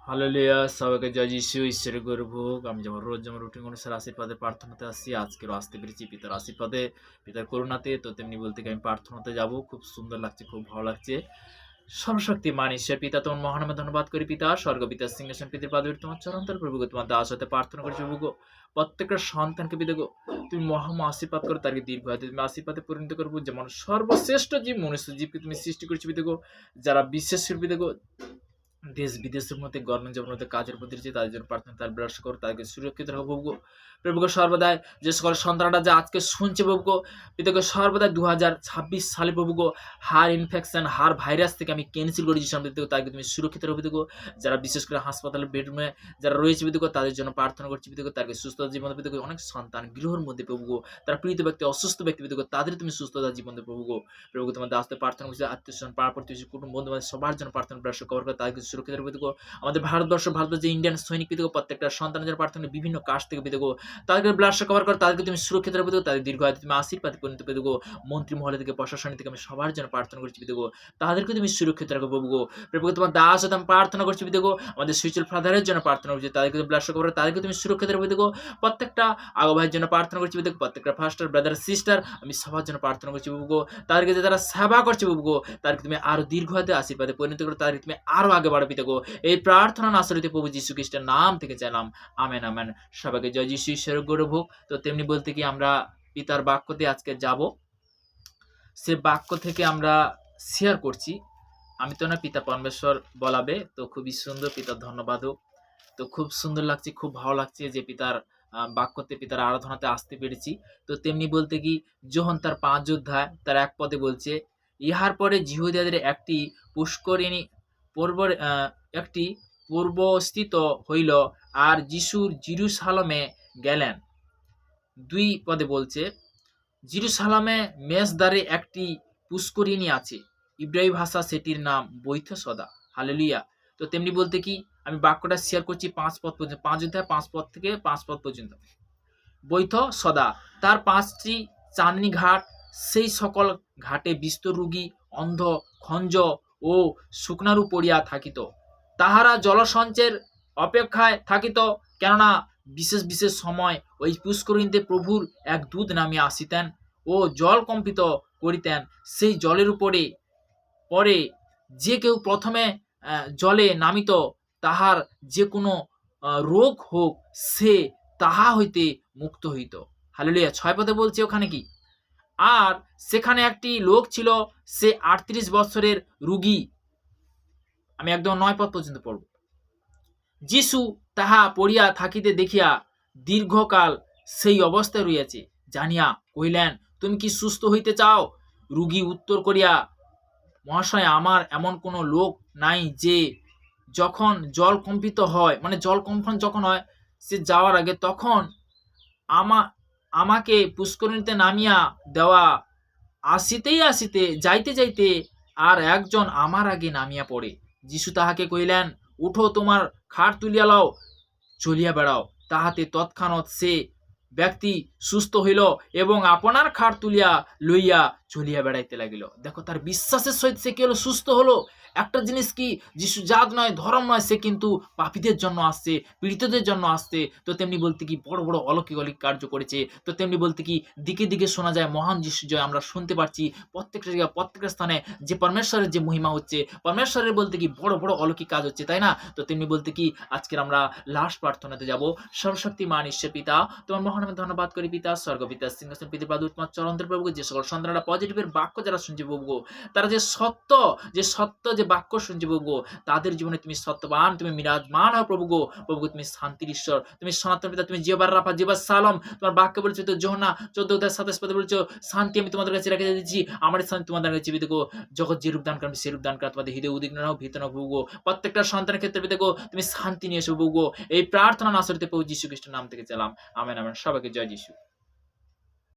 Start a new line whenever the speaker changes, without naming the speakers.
Hallelujah! সবাইকে জয় যিশু, ঈশ্বরের গৌরব হোক। আমি যেমন রোজ যেমন রুটিন অনুসারে আশীর্বাদের প্রার্থনাতে আসছি, আজকেরও আসতে পেরেছি পিতার আশীর্বাদে, পিতার করুণাতে। তো তেমনি বলতে কি আমি প্রার্থনাতে যাব। খুব সুন্দর লাগছে, খুব ভালো লাগছে। সর্বশক্তিমান ঈশ্বর পিতা, তোমার মহানামে ধন্যবাদ করি পিতা। স্বর্গপিতার সিংহাসন পিতার পাদবীর তোমার চরণতল প্রভুগো, তোমার দাস হতে প্রার্থনা করেছি প্রভুগো। প্রত্যেকটা সন্তানকে পিতাগো তুমি মহামা আশীর্বাদ করো, তাকে দীর্ঘ আয়ু তুমি আশীর্বাদে পরিণত করবো। যেমন সর্বশ্রেষ্ঠ জীব মনুষ্য জীবকে তুমি সৃষ্টি করেছি পিতাগো, যারা বিশ্বাস করবে পিতাগো দেশ বিদেশের মধ্যে গভর্নমেন্ট মধ্যে কাজের প্রতি রয়েছে, তাদের জন্য প্রার্থনা তার বিরাস করো, তাদেরকে সুরক্ষিত রাখো প্রভু। প্রভুকে সর্বদাই যে সকল সন্তানরা যা আজকে শুনছে প্রভুকে, পিতাকে সর্বদাই 2026 সালে প্রভুকে হার ইনফেকশন, হার ভাইরাস থেকে আমি ক্যান্সেল করে দিচ্ছি পিতাকে, তাদেরকে তুমি সুরক্ষিত রাখো পিতাকে। যারা বিশেষ করে হাসপাতালের বেডরুমে যারা রয়েছে পিতাকে, তাদের জন্য প্রার্থনা করছি পিতাকে, তাদেরকে সুস্থতা জীবন পিতাকে। অনেক সন্তান গৃহের মধ্যে প্রভুকে, তারা পীড়িত ব্যক্তি, অসুস্থ ব্যক্তি পিতাকে, তাদের তুমি সুস্থতা জীবন দেবে প্রভুকে। প্রভুকে তোমার দাসদের প্রার্থনা করছি, আত্মীয় পাড়া প্রতিবেশী কুটুম্ব বন্ধু সবার জন্য প্রার্থনা বিরাস কভার করে, তাদেরকে সুরক্ষিত রাখো পিতাকে। আমাদের ভারতবর্ষ যে ইন্ডিয়ান সৈনিক পিতাকে, প্রত্যেকটা সন্তানের জন্য প্রার্থনা, বিভিন্ন কাজ থেকে পিতাকে, তাদেরকে ব্লাড কভার করে, তাদেরকে তুমি সুরক্ষিত রাখো পিতাকে, তাদের দীর্ঘ আয়ু তুমি আশীর্বাদ পরিণত পিতাকে। মন্ত্রী মহল থেকে, প্রশাসন থেকে আমি সবার জন্য প্রার্থনা করছি পিতাকে, তাদেরকে তুমি সুরক্ষিত রাখো প্রভুগো। প্রভুকে তোমার দাস হতে আমি প্রার্থনা করছি পিতাকে, আমাদের সুইচল ফাদারের জন্য প্রার্থনা করছি, তাদেরকে তুমি ব্লাড কভার, তাদেরকে তুমি সুরক্ষিত রাখো পিতাকে। প্রত্যেকটা আগো ভাইয়ের জন্য প্রার্থনা করছি পিতাকে, প্রত্যেকটা ফাস্টার ব্রাদার সিস্টার আমি সবার জন্য প্রার্থনা করছি প্রভুগো। তাদেরকে যে তারা সেবা করছে প্রভুগো, তাদেরকে তুমি আরো দীর্ঘ আয়ু আশীর্বাদে পরিণত করো, তাদেরকে তুমি আরো আগে বাড়ো পিতাকে। এই প্রার্থনা নাসরিতে প্রভু যীশু খ্রিস্টের নাম থেকে চাইলাম, আমেন আমেন। সবাইকে জয় যীশু, ঈশ্বরের গৌরব হোক। তো তেমনি বলতে কি আমরা পিতার বাক্যতে আজকে যাব, সে বাক্য থেকে আমরা শেয়ার করছি। আমি তো না, পিতা পরমেশ্বর বলাবে, তো খুবই সুন্দর, পিতার ধন্যবাদ হোক। তো খুব সুন্দর লাগছে, খুব ভালো লাগছে যে পিতার বাক্যতে, পিতার আরাধনাতে আসতে পেরেছি। তো তেমনি বলতে কি যোহন তার 5 অধ্যায় তার 1 পদে বলছে, ইহার পরে জিহুদীদের একটি পুষ্করিণী একটি পূর্বস্থিত হইল, আর যিশুর জেরুসালেমে গেলেন। 2 পদে বলছে, জেরুসালেমে মেষদ্বারে একটি পুষ্করিণী আছে, ইব্রাহিম ভাষা সেটির নাম বৈথসদা। হালেলুয়া! তো তেমনি বলতে কি আমি বাক্যটা শেয়ার করছি 5 পদ পর্যন্ত, 5 অধ্যায় 5 পদ থেকে 5 পদ পর্যন্ত। বৈথসদা তার 5টি চাঁদনি ঘাট, সেই সকল ঘাটে বিস্তর রোগী, অন্ধ, খঞ্জ ও শুকনারু পড়িয়া থাকিত। তাহারা জলসঞ্চয়ের অপেক্ষায় থাকিত, কেননা বিশেষ বিশেষ সময় ওই পুষ্করিণীতে প্রভুর এক দূত নামিয়া আসিতেন ও জল কম্পিত করিতেন। সেই জলের উপরে পরে যে কেউ প্রথমে জলে নামিত, তাহার যে কোনো রোগ হোক, সে তাহা হইতে মুক্ত হইত। হালেলুয়া! 6 পদে বলছে ওখানে কি, আর সেখানে একটি লোক ছিল, সে 38 বছরের রোগী। আমি একদম 9 পদ পর্যন্ত পড়ব। যিশু তাহা পড়িয়া থাকিতে দেখিয়া দীর্ঘকাল সেই অবস্থায় রইয়াছে, জানিয়া কহিলেন, তুমি কি সুস্থ হইতে চাও? রোগী উত্তর করিয়া, মহাশয়, আমার এমন কোনো লোক নাই যে যখন জল কম্পিত হয়, মানে জল কম্পন যখন হয় সে যাওয়ার আগে, তখন আমাকে পুষ্করিণীতে নামিয়া দেওয়া। আসিতে যাইতে যাইতে আর একজন আমার আগে নামিয়া পড়ে। যিশু তাহাকে কহিলেন, উঠো, তোমার খাট তুলিয়া লও, চলিয়া বেড়াও। তাহাতে তৎক্ষণাৎ সে ব্যক্তি সুস্থ হইল এবং আপনার খাট তুলিয়া লইয়া চলিয়া বেড়াইতে লাগিল। দেখো, তার বিশ্বাসের সহিত সে কি হলো, সুস্থ হলো। একটা জিনিস কি, যিশু জাত নয়, ধর্ম নয়, সে কিন্তু পাপীদের জন্য আসছে, পীড়িতদের জন্য আসছে। তো তেমনি বলতে কি বড় বড় অলৌকিক কার্য করেছে। তো তেমনি বলতে কি দিকে দিকে শোনা যায় মহান যিশু জয়, আমরা শুনতে পারছি প্রত্যেকটা জায়গায়, প্রত্যেকটা স্থানে যে পরমেশ্বরের যে মহিমা হচ্ছে, পরমেশ্বরের বলতে কি বড় বড় অলৌকিক কাজ হচ্ছে, তাই না? তো তেমনি বলতে কি আজকের আমরা লাস্ট প্রার্থনাতে যাব। সর্বশক্তিমান ঈশ্বর পিতা, তোমার মহান নামে ধন্যবাদ করি পিতা। স্বর্গপিতা সিংহাসন পিতা পাদু তোমার চরণের প্রভু, যে সকল সন্তানরা পজিটিভের বাক্য যারা শুনছে প্রভু, তারা যে সত্য যে বাক্য শুনছে প্রভু, তাদের জীবনে তুমি সত্যবান, তুমি বিরাজমান হও প্রভু গো। প্রভু, তুমি শান্তির ঈশ্বর, তুমি সনাতন পিতা, তুমি জিহ্বার রাফা, জিহ্বার সালাম। তোমার বাক্য বলছো তো যোহন্না 14:27 পদে বলছো, শান্তি আমি তোমাদের কাছে রেখে দিচ্ছি, আমার শান্তি তোমাদের কাছে বিদে গো। জগৎ যে রূপ দান করবে সে রূপ দান করা, তোমাদের হৃদয় উদ্বিগ্ন নাও, ভীত নাও প্রভু গো। প্রত্যেকটা সন্তানের ক্ষেত্রে বিদে গো তুমি শান্তি নিয়ে এসো প্রভু গো। এই প্রার্থনা নাসরিতে প্রভু যীশু খ্রিস্টের নাম থেকে চালাম, আমেন আমেন। সবাইকে জয় যীশু।